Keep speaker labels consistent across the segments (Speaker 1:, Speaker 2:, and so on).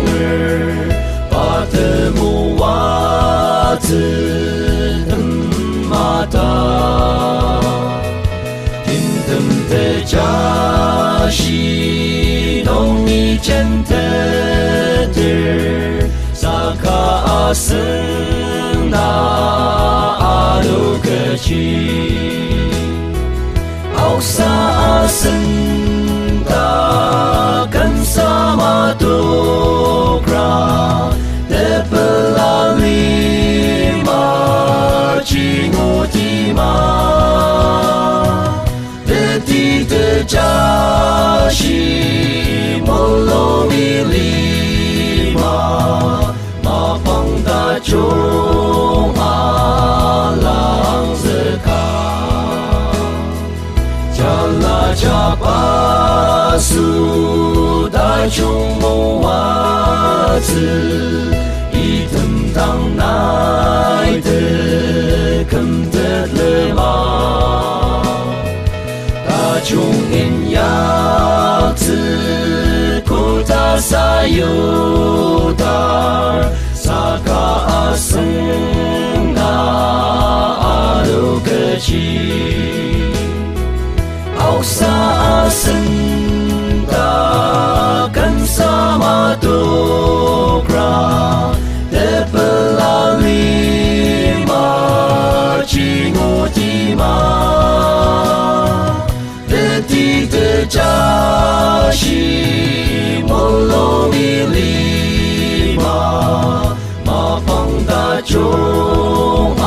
Speaker 1: 승을 받아 모아진 마다 힘든 대자시 동이 젠테들 사가승 나 아루그지 아우사승 다 간사마도그라 데플라리마 징오디마 자시 몰로밀리마 마방다 종아랑스카 잘라잡아수 다종모와즈 이듬당 나이드 금들레마 중인 약즈 고다사요달 사가승 나 아루그지 아우사승 다 간사마도그라 데플라리마 징오디마 자시 몰로밀리마 마방다 종아랑스카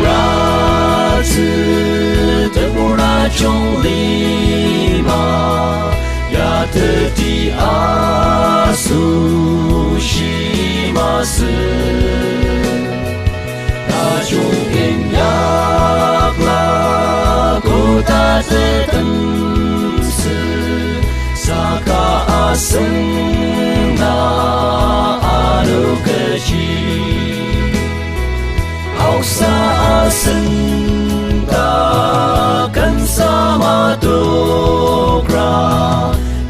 Speaker 1: menungrazi tempura jonglima ya teti asushimasu tajungin yakla kota tetemsu saka aseng na anugeji 아우사승 다 간사마도그라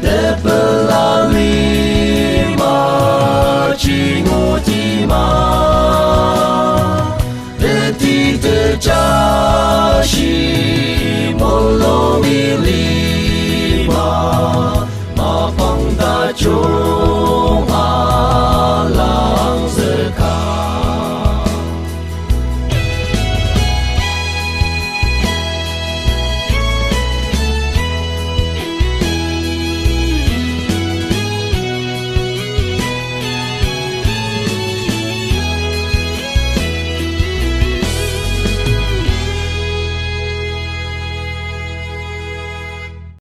Speaker 1: 데플라리마 징오디마 데디드 자시 몰로밀리마 마방다 조